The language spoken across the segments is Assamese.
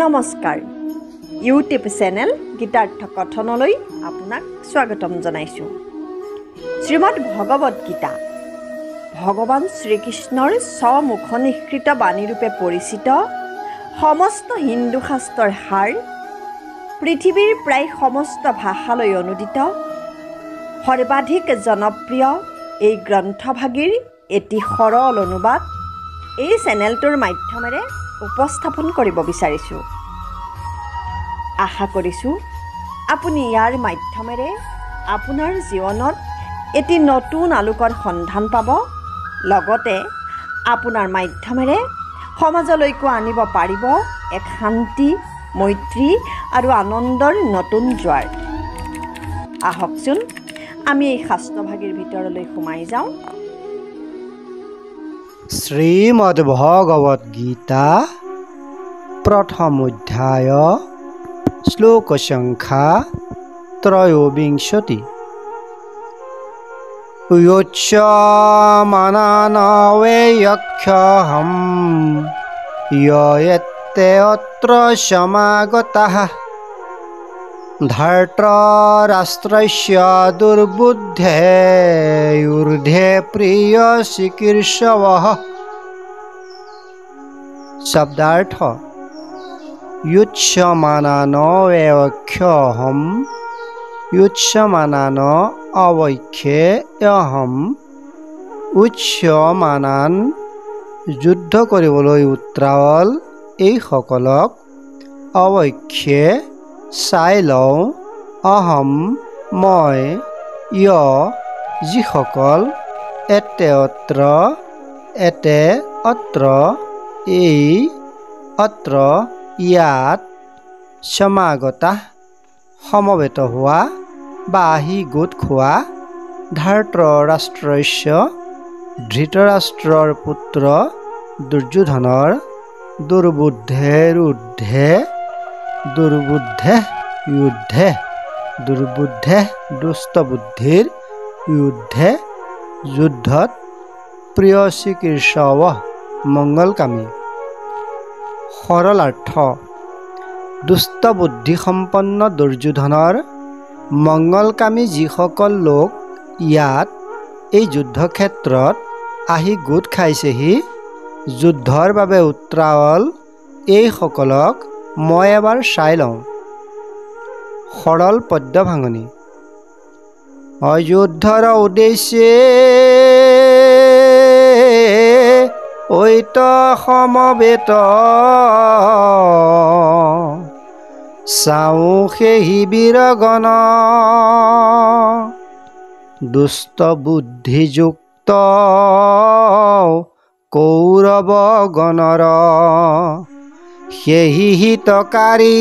নমস্কাৰ ইউটিউব চেনেল গীতাৰ্থ কথনলৈ আপোনাক স্বাগতম জনাইছোঁ। শ্ৰীমদ ভগৱত গীতা ভগৱান শ্ৰীকৃষ্ণৰ স্বমুখনিসৃত বাণীৰূপে পৰিচিত সমস্ত হিন্দু শাস্ত্ৰৰ সাৰ, পৃথিৱীৰ প্ৰায় সমস্ত ভাষালৈ অনুদিত সৰ্বাধিক জনপ্ৰিয় এই গ্ৰন্থভাগীৰ এটি সৰল অনুবাদ এই চেনেলটোৰ মাধ্যমেৰে উপস্থাপন কৰিব বিচাৰিছোঁ। আশা কৰিছোঁ আপুনি ইয়াৰ মাধ্যমেৰে আপোনাৰ জীৱনত এটি নতুন আলোকৰ সন্ধান পাব, লগতে আপোনাৰ মাধ্যমেৰে সমাজলৈকো আনিব পাৰিব এক শান্তি, মৈত্ৰী আৰু আনন্দৰ নতুন জোৱাৰ। আহকচোন আমি এই শাস্ত্ৰভাগীৰ ভিতৰলৈ সোমাই যাওঁ। শ্ৰীমদ ভগৱত গীতা প্ৰথম অধ্যায় শ্লোক সংখ্যা 23। য়োচ্যমানানৱেয়ক্ষহম য়য়েত্তে অত্ৰ সমাগতঃ ধাৰ্তৰাষ্ট্ৰস্য দুৰ্বুদ্ধেঃ ঊৰ্ধ্বে প্ৰিয়চিকীৰ্ষৱঃ। শব্দাৰ্থ: য়োচ্যমানানৱেয়ক্ষহম য়োচ্যমানান অৱক্ষে অহম। উচ্যমানান যুদ্ধ কৰিবলৈ উত্ৰাৱল এইসকলক, অৱক্ষে চাই লওঁ, অহম মই, যিসকল, এতে অত্ৰ এতে অত্ৰ এই, অত্ৰ ইয়াত, সমাগতা সমবেত হোৱা বা আহি গোট খোৱা, ধাৰ্তৰাষ্ট্ৰস্য ধৃতৰাষ্ট্ৰৰ পুত্ৰ দুৰ্যোধনৰ, দুৰ্বুদ্ধেৰ ঊৰ্ধ্বে দুৰ্বুদ্ধেঃ ঊৰ্ধ্বে দুৰ্বুদ্ধেঃ দুষ্টবুদ্ধিৰ ঊৰ্ধ্বে যুদ্ধত প্ৰিয়চিকীৰ্ষৱঃ মংগলকামী। সৰলাৰ্থ: দুষ্টবুদ্ধিসম্পন্ন দুৰ্যোধনৰ মংগলকামী যিসকল লোক ইয়াত এই যুদ্ধক্ষেত্ৰত আহি গোট খাইছেহি, যুদ্ধৰ বাবে উত্ৰাৱল এইসকলক মই এবাৰ চাই লওঁ। সৰল পদ্য ভাঙনি: অযুদ্ধৰ উদ্দেশ্যে ঐত সমবেত চাওঁ সেহি বীৰগণ, দুষ্ট বুদ্ধিযুক্ত কৌৰৱ গণৰ সেহি হিতকাৰী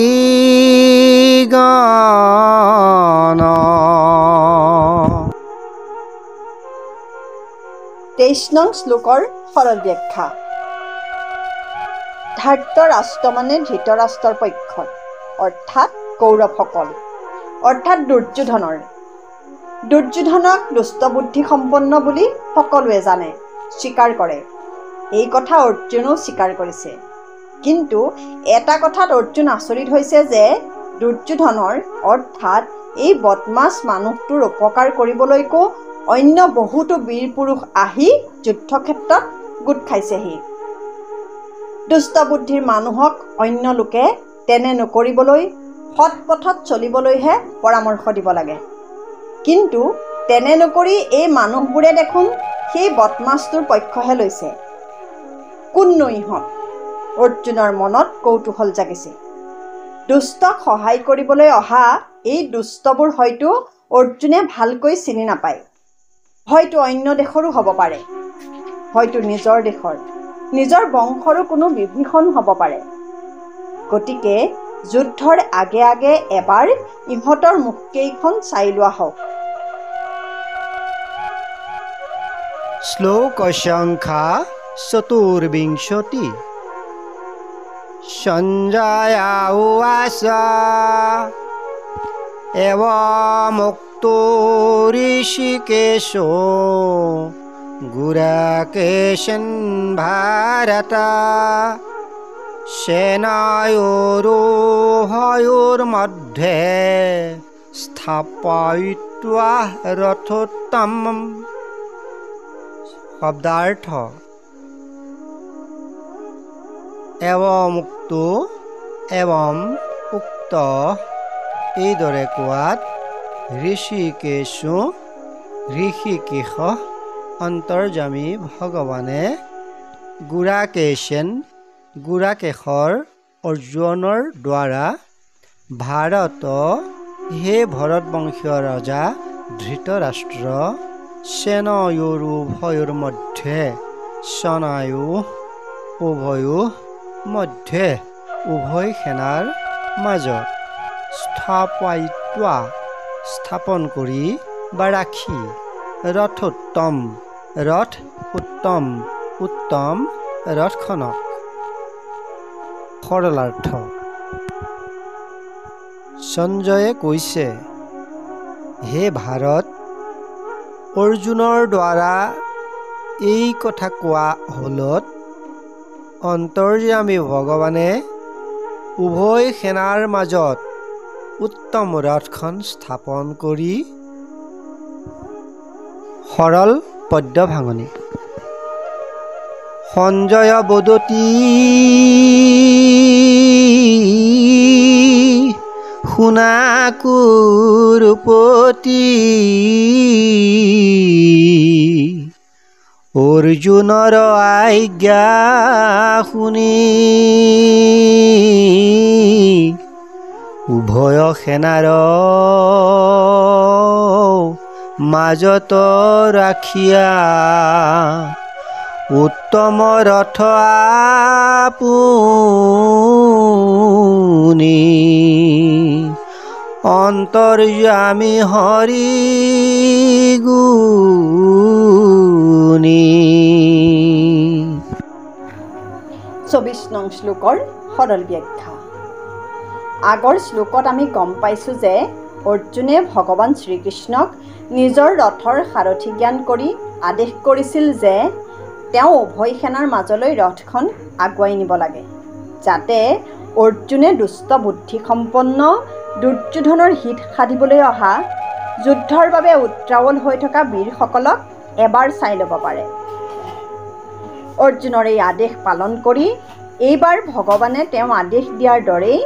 গণ। 23 নং শ্লোকৰ সৰল ব্যাখ্যা। ধাৰ্তৰাষ্ট্ৰ মানে ধৃতৰাষ্ট্ৰৰ পক্ষত, অৰ্থাৎ কৌৰৱসকল, অৰ্থাৎ দুৰ্যোধনৰ। দুৰ্যোধনক দুষ্টবুদ্ধি সম্পন্ন বুলি সকলোৱে জানে, স্বীকাৰ কৰে। এই কথা অৰ্জুনেও স্বীকাৰ কৰিছে। কিন্তু এটা কথাত অৰ্জুন আচৰিত হৈছে যে দুৰ্যোধনৰ অৰ্থাৎ এই বদমাছ মানুহটোৰ উপকাৰ কৰিবলৈকো অন্য বহুতো বীৰ পুৰুষ আহি যুদ্ধক্ষেত্ৰত গোট খাইছেহি। দুষ্টবুদ্ধিৰ মানুহক অন্য লোকে তেনে নকৰিবলৈ, সৎ পথত চলিবলৈহে পৰামৰ্শ দিব লাগে। কিন্তু তেনে নকৰি এই মানুহবোৰে দেখোন সেই বদমাছটোৰ পক্ষহে লৈছে। কোননো ইহঁত? অৰ্জুনৰ মনত কৌতূহল জাগিছে। দুষ্টক সহায় কৰিবলৈ অহা এই দুষ্টবোৰ হয়তো অৰ্জুনে ভালকৈ চিনি নাপায়। হয়তো অন্য দেশৰো হ'ব পাৰে, হয়তো নিজৰ দেশৰ, নিজৰ বংশৰো কোনো বিভীষণ হ'ব পাৰে। গতিকে যুদ্ধৰ আগে আগে এবাৰ ইহঁতৰ মুখকেইখন চাই লোৱা হওক। শ্লোক সংখ্যা 24। সঞ্জয় উৱাচ এৱমুক্তো ঋষিকেশো গুৰাকেশন ভাৰত সেনায়োৰুভয়োৰ্মধ্যে স্থাপয়িত্বা ৰথোত্তম। শব্দাৰ্থ এৱমুক্তো এৱম উক্ত এইদৰে কোৱাত ঋষিকেশো ঋষিকেশ অন্তৰ্যামী ভগৱানে গুড়াকেশৰ অৰ্জুনৰ দ্বাৰা ভাৰত হে ভৰতবংশীয় ৰজা ধৃতৰাষ্ট্ৰ সেনায়োৰুভয়োৰ্মধ্যে সেনায়োৰুভয়োৰ্মধ্যে উভয় সেনাৰ মাজত স্থাপন কৰি বা ৰাখি ৰথোত্তম উত্তম ৰথখনক। সৰলাৰ্থ সঞ্জয়ে কৈছে, হে ভাৰত, অৰ্জুনৰ দ্বাৰা এই কথা কোৱা হলত অন্তৰ্যামী ভগৱানে উভয় সেনাৰ মাজত উত্তম ৰথখন স্থাপন কৰি। সৰল পদ্য ভাঙনি। সঞ্জয় বদতি শুনা কুৰুপতি অৰ্জুনৰ আজ্ঞা শুনি উভয় সেনাৰ মাজত ৰাখিয়া উত্তম ৰথ আপুনি অন্তৰ্যামী হৰি গুণী। 24 নং শ্লোকৰ সৰল ব্যাখ্যা। আগৰ শ্লোকত আমি গম পাইছোঁ যে অৰ্জুনে ভগৱান শ্ৰীকৃষ্ণক নিজৰ ৰথৰ সাৰথি জ্ঞান কৰি আদেশ কৰিছিল যে তেওঁ উভয় সেনাৰ মাজলৈ ৰথখন আগুৱাই নিব লাগে, যাতে অৰ্জুনে দুষ্ট বুদ্ধিসম্পন্ন দুৰ্যোধনৰ হিত সাধিবলৈ অহা যুদ্ধৰ বাবে উত্ৰাৱল হৈ থকা বীৰসকলক এবাৰ চাই ল'ব পাৰে। অৰ্জুনৰ এই আদেশ পালন কৰি এইবাৰ ভগৱানে তেওঁ আদেশ দিয়াৰ দৰেই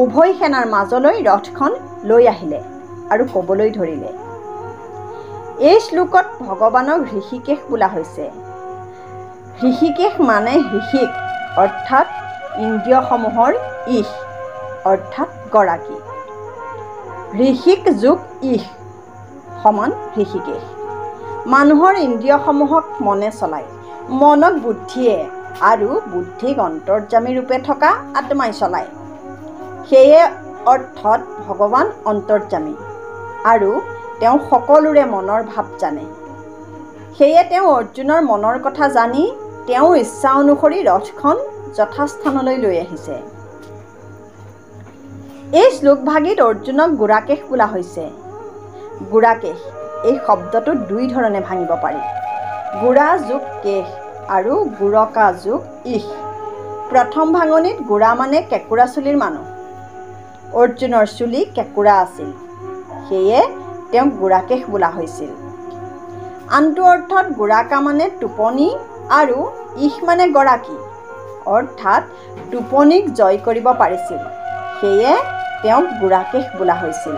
উভয় সেনাৰ মাজলৈ ৰথখন লৈ আহিলে আৰু ক'বলৈ ধৰিলে। এই শ্লোকত ভগৱানক ঋষিকেশ বোলা হৈছে। ঋষিকেশ মানে ঋষিক অৰ্থাৎ ইন্দ্ৰিয়সমূহৰ ইশ অৰ্থাৎ গৰাকী। ঋষিক যোগ ইশ সমান ঋষিকেশ। মানুহৰ ইন্দ্ৰিয়সমূহক মনে চলায়, মনক বুদ্ধিয়ে আৰু বুদ্ধিক অন্তৰ্যামী ৰূপে থকা আত্মাই চলায়। সেয়ে অৰ্থত ভগৱান অন্তৰ্যামী আৰু তেওঁ সকলোৰে মনৰ ভাৱ জানে। সেয়ে তেওঁ অৰ্জুনৰ মনৰ কথা জানি তেওঁৰ ইচ্ছা অনুসৰি ৰথখন যথাস্থানলৈ লৈ আহিছে। এই শ্লোকভাগিত অৰ্জুনক গুড়াকেশ বোলা হৈছে। গুড়াকেশ এই শব্দটো দুই ধৰণে ভাঙিব পাৰি, গুড়া যোগ কেশ আৰু গুড়কা যোগ ইশ। প্ৰথম ভাঙনিত গুড়া মানে কেঁকুৰা চুলিৰ মানুহ। অৰ্জুনৰ চুলি কেঁকুৰা আছিল, সেয়ে তেওঁক গুড়াকেশ বোলা হৈছিল। আনটো অৰ্থত গুড়াকা মানে টোপনি আৰু ইশ মানে গৰাকী অৰ্থাৎ টোপনিক জয় কৰিব পাৰিছিল, সেয়ে তেওঁক গুড়াকেশ বোলা হৈছিল।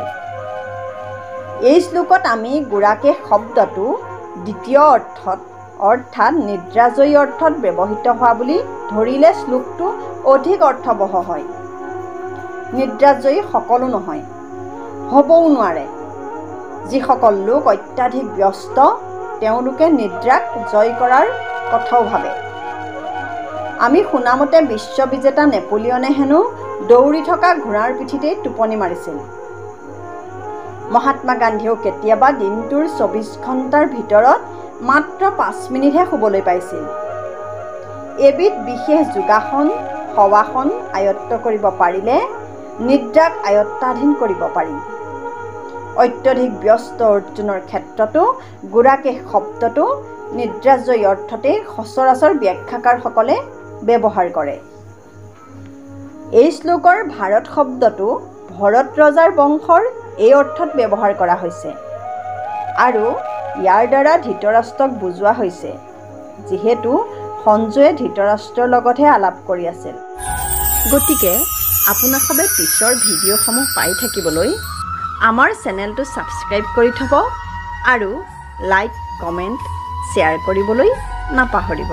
এই শ্লোকত আমি গুড়াকেশ শব্দটো দ্বিতীয় অৰ্থত অৰ্থাৎ নিদ্ৰাজয়ী অৰ্থত ব্যৱহৃত হোৱা বুলি ধৰিলে শ্লোকটো অধিক অৰ্থবহ হয়। নিদ্ৰাজয়ী সকলো নহয়, হ'বও নোৱাৰে। যিসকল লোক অত্যাধিক ব্যস্ত তেওঁলোকে নিদ্ৰাক জয় কৰাৰ কথাও ভাবে। আমি শুনামতে বিশ্ববিজেতা নেপোলিয়নে হেনো দৌৰি থকা ঘোঁৰাৰ পিঠিতেই টোপনি মাৰিছিল। মহাত্মা গান্ধীয়েও কেতিয়াবা দিনটোৰ 24 ঘণ্টাৰ ভিতৰত মাত্ৰ 5 মিনিটহে শুবলৈ পাইছিল। এবিধ বিশেষ যোগাসন শৱাসন আয়ত্ত কৰিব পাৰিলে নিদ্ৰাক আয়ত্তাধীন কৰিব পাৰি। অত্যধিক ব্যস্ত অৰ্জুনৰ ক্ষেত্ৰতো গুড়াকেশ শব্দটো নিদ্ৰাজয়ী অৰ্থতে সচৰাচৰ ব্যাখ্যাকাৰসকলে ব্যৱহাৰ কৰে। এই শ্লোকৰ ভাৰত শব্দটো ভৰত ৰজাৰ বংশৰ এই অৰ্থত ব্যৱহাৰ কৰা হৈছে আৰু ইয়াৰ দ্বাৰা ধৃতৰাষ্ট্ৰক বুজোৱা হৈছে, যিহেতু সঞ্জয়ে ধৃতৰাষ্ট্ৰৰ লগতহে আলাপ কৰি আছিল। গতিকে আপোনাক সবে পিছৰ ভিডিঅ'সমূহ পাই থাকিবলৈ আমাৰ চেনেলটো ছাবস্ক্ৰাইব কৰি থ'ব আৰু লাইক, কমেণ্ট, শ্বেয়াৰ কৰিবলৈ নাপাহৰিব।